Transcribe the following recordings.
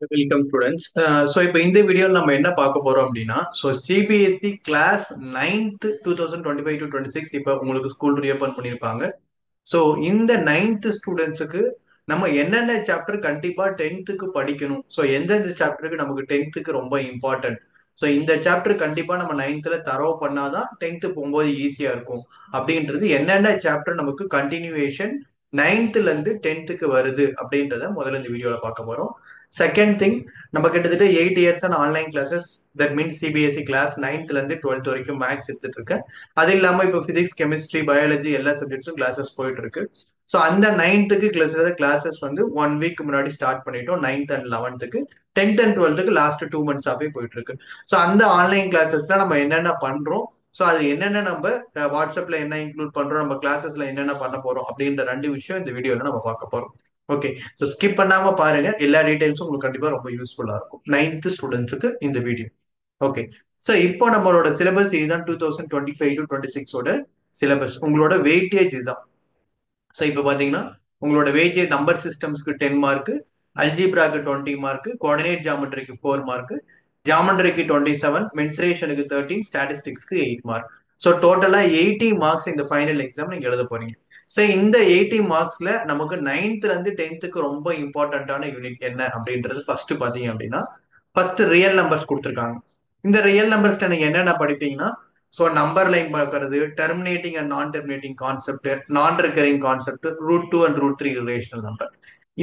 Welcome students. So இப்போ இந்த வீடியோவில் நம்ம என்ன பார்க்க போறோம் அப்படின்னா, சிபிஎஸ்இ கிளாஸ் 9th 2025-26 இப்போ உங்களுக்கு ஸ்கூல் ரீஓபன் பண்ணியிருப்பாங்க. ஸோ இந்த 9th ஸ்டூடெண்ட்ஸுக்கு நம்ம என்னென்ன சாப்டர் கண்டிப்பா 10th படிக்கணும். ஸோ எந்தெந்த சாப்டருக்கு நமக்கு 10th ரொம்ப இம்பார்ட்டன்ட். ஸோ இந்த சாப்டர் கண்டிப்பா நம்ம 9th தரவு பண்ணாதான் 10th போகும்போது ஈஸியா இருக்கும். அப்படின்றது என்னென்ன சாப்டர் நமக்கு கண்டினியூவேஷன் 9th இருந்து 10th வருது அப்படின்றத முதல்ல இந்த வீடியோல பார்க்க போறோம். செகண்ட் திங், நம்ம கிட்டத்தட்ட 8 years online classes. That means CBSE class 9th இருந்து 12th வரைக்கும் மேக்ஸ் எடுத்துட்டு இருக்கேன். அது இல்லாம இப்போ பிசிக்ஸ், கெமிஸ்ட்ரி, பயாலஜி எல்லா சப்ஜெக்ட்ஸும் கிளாஸஸ் போயிட்டு இருக்கு. ஸோ அந்த 9th கிளாஸஸ் வந்து 1 வீக் முன்னாடி ஸ்டார்ட் பண்ணிட்டோம். 9th and 11th, 10th and 12th last 2 மந்த்ஸாவே போயிட்டு இருக்கு. ஸோ அந்த ஆன்லைன் கிளாஸஸ்ல நம்ம என்னென்ன பண்றோம், ஸோ அது என்னென்ன நம்ம வாட்ஸ்அப்ல என்ன இன்க்ளூட் பண்றோம், நம்ம கிளாஸஸ்ல என்னென்ன பண்ண போறோம் அப்படின்ற ரெண்டு விஷயம் இந்த வீடியோல நம்ம பார்க்க போறோம். ஓகே, ஸோ ஸ்கிப் பண்ணாம பாருங்க. எல்லா டீடைல்ஸும் உங்களுக்கு கண்டிப்பா ரொம்ப யூஸ்ஃபுல்லா இருக்கும் 9th ஸ்டூடெண்ட்ஸுக்கு இந்த வீடியோ. ஓகே, ஸோ இப்போ நம்மளோட சிலபஸ் இதுதான். 2025-26 சிலபஸ். உங்களோட வெயிட்டேஜ் இதுதான். ஸோ இப்போ பார்த்தீங்கன்னா உங்களோட வெயிட்டேஜ் நம்பர் சிஸ்டம்ஸ்க்கு 10 மார்க், அல்ஜிப்ராக்கு 20 மார்க், கோஆர்டினேட் ஜாமெட்ரிக்கு 4 மார்க், ஜாமெட்ரிக்கு 27, மென்சுரேஷனுக்கு 13, ஸ்டாட்டிஸ்டிக்ஸ்க்கு 8 மார்க். ஸோ டோட்டலா 80 மார்க்ஸ் இந்த ஃபைனல் எக்ஸாம் நீங்க எழுத போறீங்க. ஸோ இந்த 80 மார்க்ஸ்ல நமக்கு 9th இருந்து 10th ரொம்ப இம்பார்ட்டன்டான யூனிட் என்ன அப்படின்றது ஃபர்ஸ்ட் பாத்தீங்க அப்படின்னா 10 ரியல் நம்பர்ஸ் கொடுத்துருக்காங்க. இந்த ரியல் நம்பர்ஸ்ல நீங்க என்னென்ன படிப்பீங்கன்னா, ஸோ நம்பர் லைன் பார்க்கறது, terminating and non terminating concept, non recurring concept, root 2 and root 3 relational number.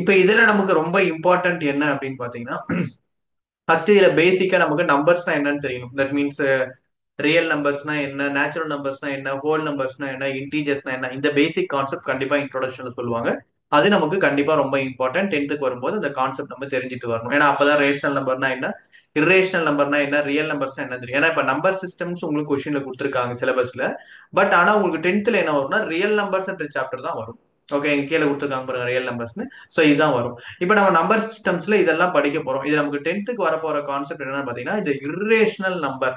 இப்போ இதுல நமக்கு ரொம்ப இம்பார்ட்டன்ட் என்ன அப்படின்னு பாத்தீங்கன்னா, ஃபர்ஸ்ட் இதுல பேசிக்கா நமக்கு நம்பர்ஸ்னா என்னன்னு தெரியணும். தட் மீன்ஸ் ரியல் நம்பர்ஸ்னா என்ன, நேச்சுரல் நம்பர்ஸ்னா என்ன, ஹோல் நம்பர்ஸ்னா என்ன, இன்டீஜர்ஸ்னா என்ன, இந்த பேசிக் கான்செப்ட் கண்டிப்பா இன்ட்ரோடக்ஷன்ல சொல்லுவாங்க. அது நமக்கு கண்டிப்பா ரொம்ப இம்பார்ட்டன்ட். 10th வரும்போது இந்த கான்செப்ட் நம்ம தெரிஞ்சுட்டு வரணும். ஏன்னா அப்பதான் ரேஷனல் நம்பர்னா என்ன, இரேஷனல் நம்பர்னா என்ன, ரியல் நம்பர்ஸ்னா என்ன தெரியும். ஏன்னா இப்ப நம்பர் சிஸ்டம்ஸ் உங்களுக்கு கொஸ்டின்ல கொடுத்துருக்காங்க சிலபஸ்ல. பட் ஆனா உங்களுக்கு 10th என்ன வரும்னா ரியல் நம்பர்ஸ் என்ற சாப்டர் தான் வரும். ஓகே, இங்க கீழே கொடுத்துருக்காங்க பாருங்க ரியல் நம்பர்ஸ்னு. ஸோ இதுதான் வரும். இப்போ நம்ம நம்பர் சிஸ்டம்ஸ்ல இதெல்லாம் படிக்க போறோம். இது நமக்கு 10th வரப்போற கான்செப்ட் என்னன்னு பாத்தீங்கன்னா, இந்த irrational number,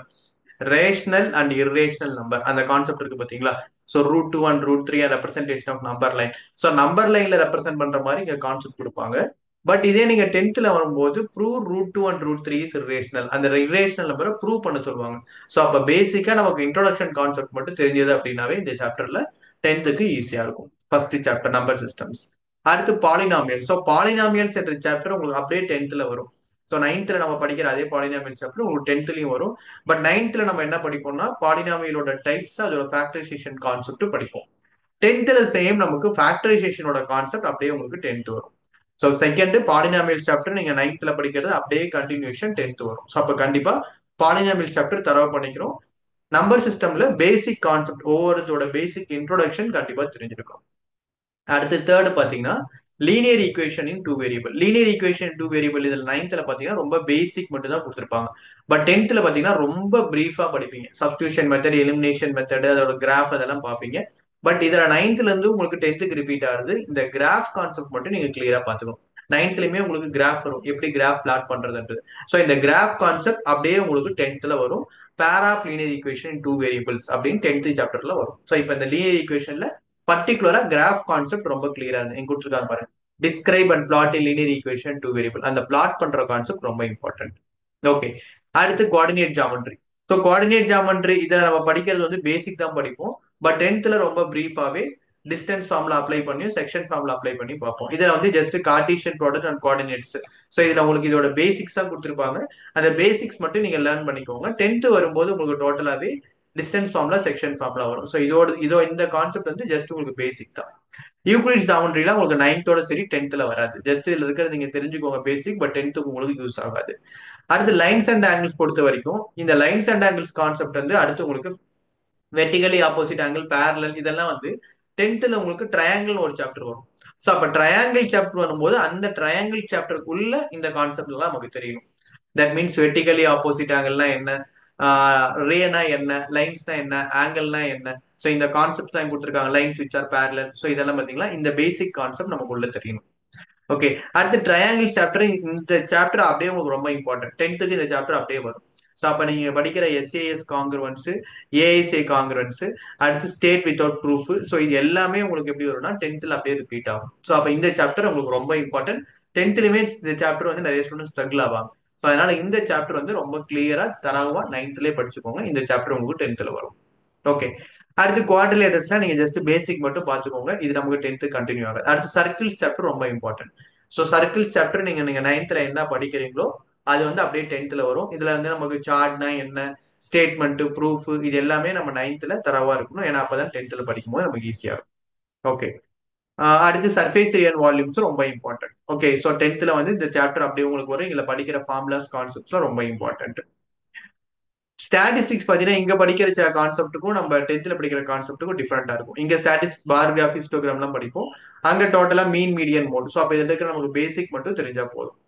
rational and irrational number அந்த கான்செப்ட் இருக்கு பாத்தீங்களா. So root 2 and root 3 representation of number line. So number லைன்ல ரெப்ரசென்ட் பண்ற மாதிரி இங்க கான்செப்ட் கொடுப்பாங்க. பட் இதே நீங்க 10th வரும்போது prove root 2 and root 3 is irrational, அந்த இரேஷனல் நம்பரை ப்ரூவ் பண்ண சொல்லுவாங்க. ஸோ அப்ப பேசிக்கா நமக்கு இன்ட்ரோடக்ஷன் கான்செப்ட் மட்டும் தெரிஞ்சது அப்படின்னாவே இந்த சாப்டர்ல 10th ஈஸியா இருக்கும். First chapter number systems. அடுத்து பாலினாமியல். ஸோ பாலினாமியல்ஸ் என்ற சாப்டர் உங்களுக்கு அப்படியே 10th வரும். ஸோ 9th நம்ம படிக்கிற அதே பாலினாமியல் சாப்டர் உங்களுக்கு 10th வரும். பட் 9th நம்ம என்ன படிப்போம்னா பாலினாமியலோட டைப்ஸ், அதோட ஃபேக்டரைசேஷன் கான்செப்ட் படிப்போம். 10th சேம் நமக்கு ஃபேக்டரைசேஷனோட கான்செப்ட் அப்படியே உங்களுக்கு 10th வரும். ஸோ செகண்ட் பாலினாமியல் சாப்டர் நீங்க 9th படிக்கிறது அப்படியே கண்டினியூஷன் 10th வரும். ஸோ அப்ப கண்டிப்பா பாலினாமியல் சாப்டர் தரவு பண்ணிக்கிறோம். நம்பர் சிஸ்டம்ல பேசிக் கான்செப்ட் ஒவ்வொருத்தோட பேசிக் இன்ட்ரோடக்ஷன் கண்டிப்பா தெரிஞ்சிருக்கும். அடுத்து தேர்ட் பாத்தீங்கன்னா linear equation in two variable. Linear equation two variable இதுல 9th பாத்தீங்கன்னா ரொம்ப பேசிக் மட்டும் தான் கொடுத்துருப்பாங்க. பட் 10th பாத்தீங்கன்னா ரொம்ப பிரீஃபா படிப்பீங்க. சப்ஸ்டியூஷன் மெத்தட், எலிமினேஷன் மெத்தட், அதோட கிராஃப் அதெல்லாம் பார்ப்பீங்க. பட் இதுல 9th இருந்து உங்களுக்கு 10th ரிப்பீட் ஆகுது. இந்த கிராஃப் கான்செப்ட் மட்டும் நீங்க கிளியரா பாத்துக்கணும். 9th உங்களுக்கு கிராஃப் வரும், எப்படி கிராஃப் பிளாட் பண்றதுன்றது. ஸோ இந்த கிராஃப் கான்செப்ட் அப்படியே உங்களுக்கு 10th வரும். Pair of linear equation two variables அப்படின்னு 10th சாப்டர்ல வரும். ஸோ இப்போ இந்த லீனியர் ஈக்குவேஷன்ல பர்டிகுலரா கிராஃப் கான்செப்ட் ரொம்ப கிளியரா இருக்கு. எங்க கொடுத்துருக்காங்க பாருங்க, describe and plot in linear equation two variable. அந்த பிளாட் பண்ற கான்செப்ட் ரொம்ப இம்பார்ட்டன்ட். ஓகே, அடுத்து coordinate geometry. So coordinate geometry இதை நம்ம படிக்கிறது வந்து பேசிக் தான் படிப்போம். பட் 10th ரொம்ப பிரீஃபாவே டிஸ்டன்ஸ் ஃபார்ம்ல அப்ளை பண்ணி, செக்ஷன் ஃபார்ம்ல அப்ளை பண்ணி பார்ப்போம். இதுல வந்து just Cartesian product and coordinates. So இதுல உங்களுக்கு இதோட பேசிக்ஸா கொடுத்துருப்பாங்க. அந்த பேசிக்ஸ் மட்டும் நீங்க லேர்ன் பண்ணிக்கோங்க. 10th வரும்போது உங்களுக்கு டோட்டலாவே டிஸ்டன்ஸ் ஃபார்ம்ல, செக்ஷன் ஃபார்ம்ல வரும். ஸோ இதோ இந்த கான்செப்ட் வந்து ஜஸ்ட் உங்களுக்கு பேசிக் தான். யூக்ளிட்ஸ் ஜாமெட்ரிலாம் உங்களுக்கு 9th சரி 10th வராது. ஜஸ்ட் இதுல இருக்கிறது நீங்க தெரிஞ்சுக்கோங்க பேசிக். பட் 10th உங்களுக்கு யூஸ் ஆகாது. அடுத்து லைன்ஸ் அண்ட் ஆங்கிள்ஸ் பொறுத்த வரைக்கும் இந்த லைன்ஸ் அண்ட் ஆங்கிள்ஸ் கான்செப்ட் வந்து அடுத்து உங்களுக்கு வெர்டிகலி ஆப்போசிட் ஆங்கிள், பேரலல், இதெல்லாம் வந்து 10th உங்களுக்கு ட்ரையாங்கிள் ஒரு சாப்டர் வரும். ஸோ அப்ப ட்ரையாங்கிள் சாப்டர் வரும்போது அந்த ட்ரையாங்கிள் சாப்டருக்குள்ள இந்த கான்செப்ட் எல்லாம் நமக்கு தெரியணும். தட் மீன்ஸ் வெர்டிகலி ஆப்போசிட் ஆங்கிள்னா என்ன, ரேனா என்ன, லைன்ஸ்னா என்ன, ஆங்கிள்னா என்ன. ஸோ இந்த கான்செப்ட் தான் கொடுத்துருக்காங்க. Lines which are parallel. So இதெல்லாம் பாத்தீங்களா, இந்த பேசிக் கான்செப்ட் நமக்கு உள்ள தெரியணும். ஓகே, அடுத்து ட்ரையாங்கிள் சாப்டர். இந்த சாப்டர் அப்படியே உங்களுக்கு ரொம்ப இம்பார்ட்டன்ட். 10th இந்த சாப்டர் அப்படியே வரும். ஸோ அப்ப நீங்க படிக்கிற எஸ்ஏஎஸ் காங்கிருவன்ஸ், ஏஐசிஐ காங்கிருவன்ஸ், அடுத்து ஸ்டேட் வித்வுட் ப்ரூஃப், ஸோ இது எல்லாமே உங்களுக்கு எப்படி வரும்னா டென்த்ல அப்படியே ரிப்பீட் ஆகும். ஸோ அப்ப இந்த சாப்டர் உங்களுக்கு ரொம்ப இம்பார்ட்டன்ட். டென்த்லயுமே இந்த சாப்டர் வந்து நிறைய ஸ்டூடெண்ட் ஸ்ட்ரகிள் ஆவாங்க. ஸோ அதனால இந்த சாப்டர் வந்து ரொம்ப கிளியரா தரவா நைன்த்லயே படிச்சுக்கோங்க. இந்த சாப்டர் உங்களுக்கு டென்த்ல வரும். ஓகே. அடுத்து குவாட்ரிலேட்டர்ஸ்லாம் நீங்க ஜஸ்ட் பேசிக் மட்டும் பாத்துக்கோங்க. இது நமக்கு டென்த் கண்டினியூ ஆகுது. அடுத்து சர்க்கிள்ஸ் சாப்டர் ரொம்ப இம்பார்ட்டன்ட். ஸோ சர்க்கிள்ஸ் சாப்டர் நீங்க நீங்க நைன்த்ல என்ன படிக்கிறீங்களோ அது வந்து அப்படியே டென்த்ல வரும். இதுல வந்து நமக்கு சார்ட்னா என்ன, ஸ்டேட்மெண்ட், ப்ரூஃப், இது எல்லாமே நம்ம நைன்த்ல தரவா இருக்கணும். ஏன்னா அப்பதான் டென்த்ல படிக்கும் போது நமக்கு ஈஸியா இருக்கும். ஓகே. அடுத்து சர்ஃபேஸ் ஏரியா அண்ட் வால்யூம்ஸ் ரொம்ப இம்பார்ட்டன்ட். ஓகே. ஸோ டென்த்ல வந்து இந்த சாப்டர் அப்படியே உங்களுக்கு வரும். இதுல படிக்கிற ஃபார்முலாஸ் கான்செப்ட்ஸ்லாம் ரொம்ப இம்பார்ட்டன்ட். ஸ்டாட்டிஸ்டிக்ஸ் பாத்தீங்கன்னா இங்க படிக்கிற கான்செப்ட்டுக்கும் நம்ம டென்த்ல படிக்கிற கான்செப்ட்டுக்கும் டிஃபரெண்டா இருக்கும். இங்க ஸ்டாட்டிஸ்டிக்ஸ் பார் கிராஃப் ஹிஸ்டோகிராம் எல்லாம் படிப்போம். அங்க டோட்டலா மீன் மீடியன் மோட். ஸோ அப்ப இதுல இருக்கிற நமக்கு பேசிக் மட்டும் தெரிஞ்சா போதும்.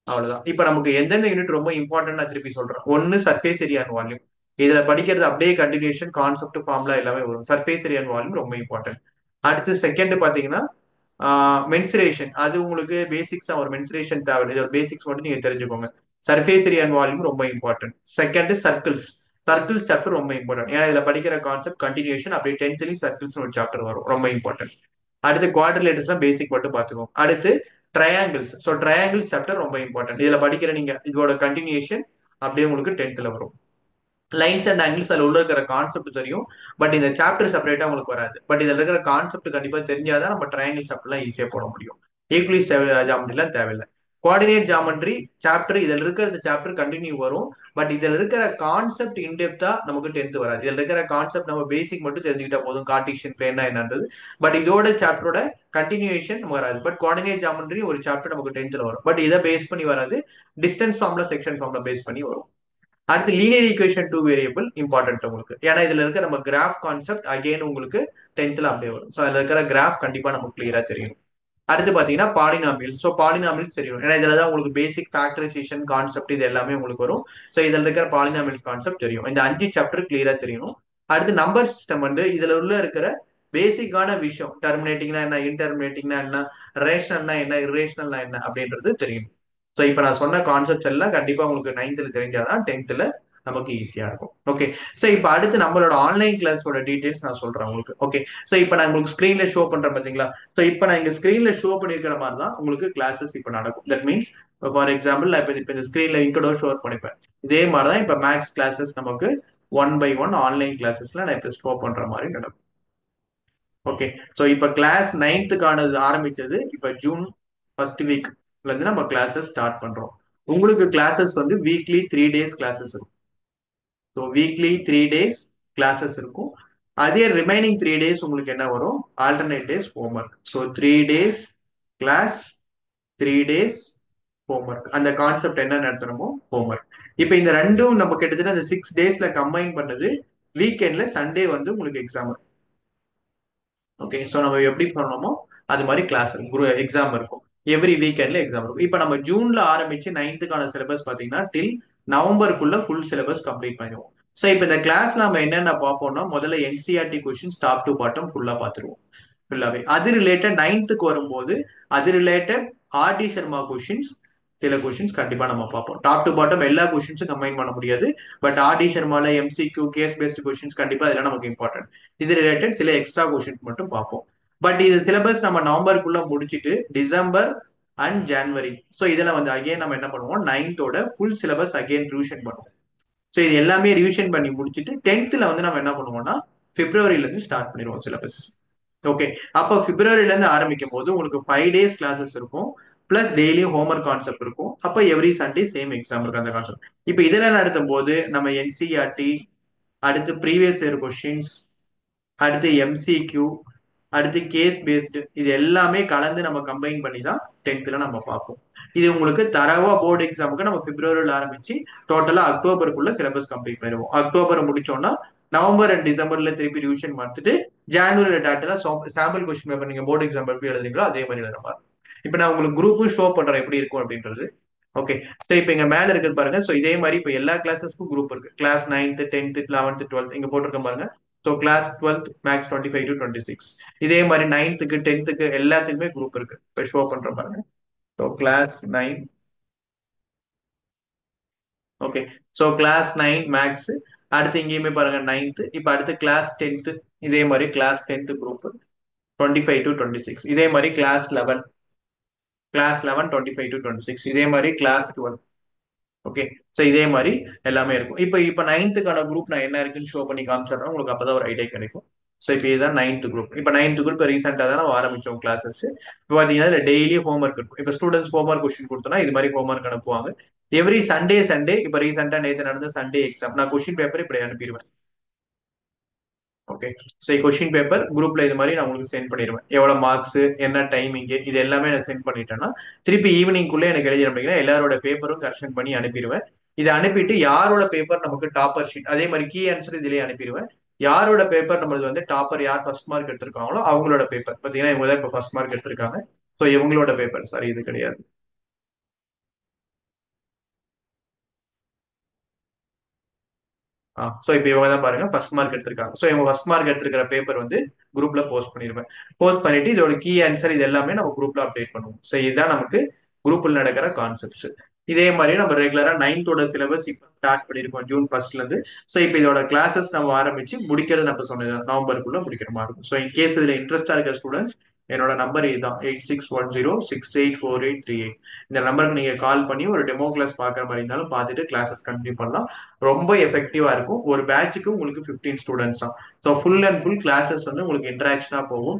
அவ்வளவுதான். இப்ப நமக்கு எந்தெந்த யூனிட் ரொம்ப இம்பார்ட்டன்ட் நான் திருப்பி சொல்றேன். ஒன்னு சர்ஃபேஸ் ஏரியா அண்ட் வால்யூம். இதுல படிக்கிறது அப்படியே கண்டினியூஷன், கான்செப்ட், ஃபார்முலா எல்லாமே வரும். சர்ஃபேஸ் ஏரியா அண்ட் வால்யூம் ரொம்ப இம்பார்ட்டன்ட். அடுத்து செகண்ட் பாத்தீங்கன்னா மென்சுரேஷன். அது உங்களுக்கு பேசிக்ஸ் ஒரு மென்சுரேஷன் தேவை. இதோட பேசிக்ஸ் மட்டும் நீங்க தெரிஞ்சுக்கோங்க. சர்ஃபேஸ் ஏரியா அண்ட் வால்யூம் ரொம்ப important. Second circles. Circles chapter ரொம்ப இம்பார்ட்டன்ட். ஏன்னா இதுல படிக்கிற கான்செப்ட் கண்டினியூஷன், அப்படியே டென்த்லயும் சர்க்கிள்ஸ் ஒரு சாப்டர் வரும், ரொம்ப இம்பார்ட்டன்ட். அடுத்து குவாட்ரிலேட்டர்ஸ்லாம் பேசிக் மட்டும் பாத்துக்கோங்க. அடுத்து ட்ரையாங்கிள்ஸ். ஸோ ட்ரையாங்கிள்ஸ் சாப்டர் ரொம்ப இம்பார்ட்டன்ட். இதுல படிக்கிற நீங்க இதோட கண்டினியூஷன் அப்படியே உங்களுக்கு டென்த்ல வரும். லைன்ஸ் அண்ட் ஆங்கிள்ஸ் அதுல உள்ள இருக்கிற கான்செப்ட் தெரியும். பட் இந்த சாப்டர் செப்பரேட்டா உங்களுக்கு வராது. பட் இதுல இருக்கிற கான்செப்ட் கண்டிப்பா தெரிஞ்சாதான் நம்ம ட்ரையாங்கிள் சாப்டர்லாம் ஈஸியா போட முடியும். ஈக்குவலிஸ் ஜாமெட்ரிலாம் தேவையில்லை. கோஆர்டினேட் ஜாமெட்ரி சாப்டர் இதுல இருக்கிற சாப்டர் கண்டினியூ வரும். பட் இதுல இருக்கிற கான்செப்ட் இன்டெப்தா நமக்கு டென்த் வராது. இதுல இருக்கிற கான்செப்ட் நம்ம பேசிக் மட்டும் தெரிஞ்சுக்கிட்டா போதும். கார்டீசியன் பிளேன்னா என்னன்றது. பட் இதோட சாப்டரோட கண்டினியூஷன் வராது. பட் கோஆர்டினேட் ஜாமெட்ரி ஒரு சாப்டர் நமக்கு டென்த்ல வரும். பட் இதை பேஸ் பண்ணி வராது. டிஸ்டன்ஸ் ஃபார்ம்ல, செக்ஷன் ஃபார்ம்ல பேஸ் பண்ணி வரும். அடுத்து linear equation two variable important உங்களுக்கு. ஏன்னா இதுல இருக்க நம்ம கிராஃப் கான்செப்ட் அகைன் உங்களுக்கு டென்த்ல அப்படியே வரும். ஸோ அதுல இருக்கிற கிராஃப் கண்டிப்பா நமக்கு கிளியரா தெரியும். அடுத்து பாத்தீங்கன்னா பாலினாமியல். ஸோ பாலினாமியல்ஸ் தெரியும். ஏன்னா இதுலதான் உங்களுக்கு பேசிக் ஃபேக்டரைசேஷன் கான்செப்ட் இது எல்லாமே உங்களுக்கு வரும். ஸோ இதுல இருக்கிற பாலினாமியல்ஸ் கான்செப்ட் தெரியும். இந்த 5 சாப்டர் கிளியரா தெரியணும். அடுத்து நம்பர் சிஸ்டம் வந்து இதுல உள்ள இருக்கிற பேசிக்கான விஷயம், டெர்மினேட்டிங்னா என்ன, இன்டர்மினேட்டிங்னா என்ன, ரேஷனல்னா என்ன, இரேஷனல்னா என்ன அப்படின்றது தெரியும். ஸோ இப்போ நான் சொன்ன கான்செப்ட்ஸ் எல்லாம் கண்டிப்பா உங்களுக்கு நைன்த்ல தெரிஞ்சாதான் டென்த்ல நமக்கு ஈஸியா இருக்கும். ஓகே. ஸோ இப்போ அடுத்து நம்மளோட ஆன்லைன் கிளாஸோட டீடைல்ஸ் நான் சொல்றேன் உங்களுக்கு. ஓகே. ஸோ இப்போ நான் உங்களுக்கு ஸ்கிரீன்ல ஷோ பண்றேன் பாத்தீங்களா. ஸோ இப்போ நான் இங்க ஸ்கிரீன்ல ஷோ பண்ணிருக்கிற மாதிரி தான் உங்களுக்கு கிளாஸஸ் இப்போ நடக்கும். தட் மீன்ஸ் ஃபார் எக்ஸாம்பிள் நான் இப்போ இந்த ஸ்கிரீன்ல இன்கடோ ஷோ பண்ணிப்பேன். இதே மாதிரி தான் இப்போ மேக்ஸ் கிளாஸஸ் நமக்கு 1 by 1 ஆன்லைன் கிளாஸஸ்ல நான் இப்போ ஷோ பண்ற மாதிரி நடக்கும். ஓகே. ஸோ இப்போ கிளாஸ் நைன்த்துக்கானது ஆரம்பிச்சது இப்போ ஜூன் ஃபர்ஸ்ட் வீக்ல இருந்து நம்ம கிளாஸஸ் ஸ்டார்ட் பண்றோம். உங்களுக்கு கிளாஸஸ் வந்து வீக்லி 3 days கிளாஸஸ் இருக்கும். ஸோ வீக்லி 3 days கிளாஸஸ் இருக்கும். அதே ரிமைனிங் 3 days உங்களுக்கு என்ன வரும், alternate days homework. So 3 days class, 3 days homework. அந்த கான்செப்ட் என்ன நடத்தணுமோ ஹோம்ஒர்க். இப்போ இந்த ரெண்டும் நம்ம கிட்டத்தட்ட அந்த 6 daysல கம்பைன் பண்ணது. வீக்கெண்ட்ல சண்டே வந்து உங்களுக்கு எக்ஸாம். ஓகே. ஸோ நம்ம எப்படி பண்ணணுமோ அது மாதிரி கிளாஸ் எக்ஸாம் இருக்கும். எவ்ரி வீக்கெண்ட்ல எக்ஸாம் இருக்கும். இப்போ நம்ம ஜூன்ல ஆரம்பிச்சு நைன்த்துக்கான சிலபஸ் பாத்தீங்கன்னா டில் நவம்பருக்குள்ள ஃபுல் சிலபஸ் கம்ப்ளீட் பண்ணிடுவோம். ஸோ இப்போ இந்த கிளாஸ் நம்ம என்னென்ன பார்ப்போம்னா முதல்ல NCERT questions top to bottom ஃபுல்லா பார்த்துருவோம். ஃபுல்லாவே அது ரிலேட்டட் நைன்த்துக்கு வரும்போது அது ரிலேட்டட் ஆர்டி சர்மா கொஸ்டின்ஸ், சில கொஸ்டின்ஸ் கண்டிப்பா நம்ம பார்ப்போம். டாப் டு பாட்டம் எல்லா கொஸ்டின்ஸும் கம்பைன் பண்ண முடியாது. பட் ஆர்டி சர்மால எம்சிக்யூ கேஸ் பேஸ்ட் கொஸ்டின்ஸ் கண்டிப்பா இதெல்லாம் நமக்கு இம்பார்ட்டன்ட். இது ரிலேட்டட் சில எக்ஸ்ட்ரா கொஸ்டின்ஸ் மட்டும் பார்ப்போம். பட் இது சிலபஸ் நம்ம நவம்பருக்குள்ள முடிச்சுட்டு டிசம்பர் அண்ட் ஜனவரி, ஸோ இதுல வந்து அகைன் நம்ம என்ன பண்ணுவோம், நைன்த்தோட ஃபுல் சிலபஸ் அகைன் ரிவிஷன் பண்ணுவோம். ஸோ இது எல்லாமே ரிவிஷன் பண்ணி முடிச்சுட்டு டென்த்ல வந்து நம்ம என்ன பண்ணுவோம்னா பிப்ரவரியில இருந்து ஸ்டார்ட் பண்ணிடுவோம் சிலபஸ். ஓகே. அப்போ பிப்ரவரில இருந்து ஆரம்பிக்கும் போது உங்களுக்கு 5 days கிளாஸஸ் இருக்கும். பிளஸ் டெய்லியும் ஹோம்ஒர்க் கான்செப்ட் இருக்கும். அப்போ எவ்ரி சண்டே சேம் எக்ஸாம் இருக்கும் அந்த கான்செப்ட். இப்போ இதெல்லாம் நடத்தும் போது நம்ம என்சிஆர்டி, அடுத்து ப்ரீவியஸ் இயர் கொஸ்டின்ஸ், அடுத்து எம்சிக்யூ, அடுத்து கேஸ் பேஸ்டு, இது எல்லாமே கலந்து நம்ம கம்பைன் பண்ணி தான் டென்த்ல நம்ம பார்ப்போம். இது உங்களுக்கு தரவா போர்டு எக்ஸாமுக்கு நம்ம பிப்ரவரியில் ஆரம்பிச்சு டோட்டலா அக்டோபருக்குள்ள சிலபஸ் கம்ப்ளீட் பண்ணிடுவோம். அக்டோபர் முடிச்சோம்னா நவம்பர் அண்ட் டிசம்பர்ல திருப்பி ரிவிஷன் பார்த்துட்டு ஜான்வரியில டேட்டா சாம்பிள் கொஸ்டின் பேப்பர் நீங்க போர்டு எக்ஸாம் எப்படி எழுதுறீங்களோ அதே மாதிரி எழுதுற மாதிரி. இப்போ நான் உங்களுக்கு குரூப்பும் ஷோ பண்றேன் எப்படி இருக்கும் அப்படின்றது. ஓகே. ஸோ இப்போ இங்க மேல இருக்குது பாருங்க. ஸோ இதே மாதிரி இப்போ எல்லா கிளாஸஸ்க்கும் குரூப் இருக்கு. Class 9th 10th 11th 12th இங்க போட்டிருக்கேன் பாருங்க. So class 12th maths 25 to 26. இதே மாதிரி 9th 10th எல்லாத்துக்குமே குரூப் இருக்கு. இப்போ ஷோ பண்றேன் பாருங்க. So class 9 okay. So class 9 maths. அடுத்து இங்கேயுமே பாருங்க நைன்த். இப்போ அடுத்து கிளாஸ் 10th. இதே மாதிரி கிளாஸ் 10th குரூப் 25 to 26. இதே மாதிரி கிளாஸ் லெவன் 25 to 26. இதே மாதிரி கிளாஸ் 12. ஓகே. ஸோ இதே மாதிரி எல்லாமே இருக்கும். இப்போ நைன்த்துக்கான குரூப் நான் என்ன இருக்குன்னு ஷோ பண்ணி காமிச்சிடுறேன், உங்களுக்கு அப்பதான் ஒரு ஐடியா கிடைக்கும். ஸோ இப்போ இதுதான் நைன்த் குரூப். இப்போ நைன்த் குரூப் ரீசெண்டாக தான் நம்ம ஆரம்பிச்சோம் கிளாஸஸ். இப்போ பார்த்தீங்கன்னா இதுல டெய்லி ஹோம்ஒர்க் இருக்கும். இப்போ ஸ்டூடெண்ட்ஸ் ஹோம்ஒர்க் கொஸ்டின் கொடுத்தோம்னா இது மாதிரி ஹோம்ஒர்க் அனுப்புவாங்க. எவ்ரி சண்டே சண்டே இப்போ ரீசெண்டா நேற்று நடந்த சண்டே எக்ஸாம் நான் கொஸ்டின் பேப்பர் இப்படி அனுப்பிடுவேன். ஓகே. ஸோ கொஸ்டின் பேப்பர் குரூப்ல இது மாதிரி நான் உங்களுக்கு சென்ட் பண்ணிடுவேன். எவ்வளவு மார்க்ஸ், என்ன டைமிங், இது எல்லாமே நான் சென்ட் பண்ணிட்டேன்னா திருப்பி ஈவினிங்குள்ளே எனக்கு எழுதி அப்படிங்கன்னா எல்லாரோட பேப்பரும் கரெக்ஷன் பண்ணி அனுப்பிடுவேன். இதை அனுப்பிட்டு யாரோட பேப்பர் நமக்கு டாப்பர் ஷீட் அதே மாதிரி கீ ஆன்சர் இதுலயே அனுப்பிடுவேன். யாரோட பேப்பர் நம்மளது வந்து டாப்பர் யார் ஃபர்ஸ்ட் மார்க் எடுத்திருக்காங்களோ அவங்களோட பேப்பர் பார்த்தீங்கன்னா இவங்க தான் இப்போ ஃபர்ஸ்ட் மார்க் எடுத்திருக்காங்க. ஸோ இவங்களோட பேப்பர் சாரி இது கிடையாது. ஸோ இப்போ இவங்க தான் பாருங்க ஃபர்ஸ்ட் மார்க் எடுத்திருக்காங்க. ஸோ இவங்க ஃபர்ஸ்ட் மார்க் எடுத்திருக்கிற பேப்பர் வந்து குரூப்ல போஸ்ட் பண்ணிருப்பேன். போஸ்ட் பண்ணிட்டு இதோட கீ ஆன்சர் இது எல்லாமே நம்ம குரூப்ல அப்டேட் பண்ணுவோம். ஸோ இதுதான் நமக்கு குரூப்ல நடக்கிற கான்செப்ட்ஸ். இதே மாதிரி நம்ம ரெகுலரா நைன்த்தோட சிலபஸ் இப்போ ஸ்டார்ட் பண்ணிருக்கோம் ஜூன் 1st இருந்து. ஸோ இப்போ இதோட கிளாஸஸ் நம்ம ஆரம்பிச்சு முடிக்கிறது நம்ம சொன்னது நவம்பருக்குள்ள முடிக்கிற மாதிரி இருக்கும். ஸோ இன்கேஸ் இதுல இன்ட்ரெஸ்டா இருக்க ஸ்டூடெண்ட்ஸ் என்னோட நம்பர் இதுதான் 8610684838. இந்த நம்பருக்கு நீங்க கால் பண்ணி ஒரு டெமோ கிளாஸ் பாக்குற மாதிரி இருந்தாலும் பார்த்துட்டு கிளாஸஸ் கண்டினியூ பண்ணலாம். ரொம்ப எஃபெக்டிவா இருக்கும். ஒரு பேட்சுக்கு உங்களுக்கு 15 ஸ்டூடெண்ட்ஸ் தான். So full and full classes வந்து உங்களுக்கு இன்டராக்ஷனா போகும்.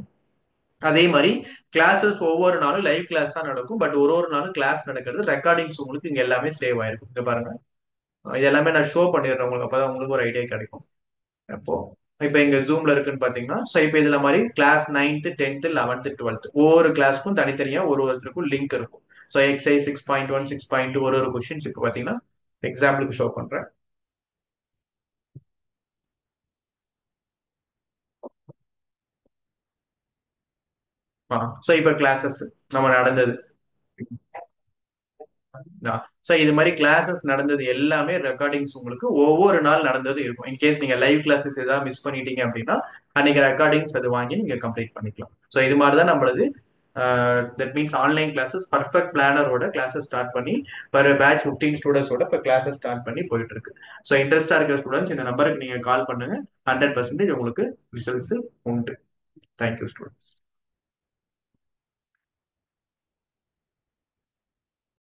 அதே மாதிரி கிளாஸஸ் ஒவ்வொரு நாளும் லைவ் கிளாஸ் தான் நடக்கும். பட் ஒரு ஒரு நாளும் கிளாஸ் நடக்கிறது ரெக்கார்டிங்ஸ் உங்களுக்கு இங்க எல்லாமே சேவ் ஆயிருக்கும். இங்க பாருங்க இது எல்லாமே நான் ஷோ பண்ணிடுறேன் உங்களுக்கு, அப்பதான் உங்களுக்கு ஒரு ஐடியா கிடைக்கும். அப்போ இப்போ இங்க ஜூம்ல இருக்குன்னு பாத்தீங்கன்னா ஸோ இப்போ இதுல மாதிரி class 9th 10th 11th 12th ஒவ்வொரு கிளாஸ்க்கும் தனித்தனியா ஒரு ஒருத்தருக்கும் லிங்க் இருக்கும். ஸோ எக்ஸைஸ் 6.1 6.2 ஒரு ஒரு கொஸ்டின்ஸ் இப்போ பாத்தீங்கன்னா எக்ஸாம்பிளுக்கு ஷோ பண்றேன். ஸோ இப்போ கிளாஸஸ் நம்ம நடந்தது. ஸோ இது மாதிரி கிளாஸஸ் நடந்தது எல்லாமே ரெக்கார்டிங்ஸ் உங்களுக்கு ஒவ்வொரு நாள் நடந்தது இருக்கும். இன்கேஸ் நீங்க லைவ் கிளாஸஸ் ஏதாவது மிஸ் பண்ணிட்டீங்க அப்படின்னா அன்னைக்கு ரெக்கார்டிங்ஸ் அது வாங்கி நீங்க கம்ப்ளீட் பண்ணிக்கலாம். ஸோ இது மாதிரி தான் நம்மளது that means online classes perfect பிளானரோட கிளாஸஸ் ஸ்டார்ட் பண்ணி ஒரு பேட்ச் 15 ஸ்டூடெண்ட்ஸோட இப்போ கிளாஸஸ் ஸ்டார்ட் பண்ணி போயிட்டு இருக்கு. ஸோ இன்ட்ரெஸ்டா இருக்கிற ஸ்டூடெண்ட்ஸ் இந்த நம்பருக்கு நீங்க கால் பண்ணுங்க. 100% உங்களுக்கு ரிசல்ட்ஸ் உண்டு. Thank you students.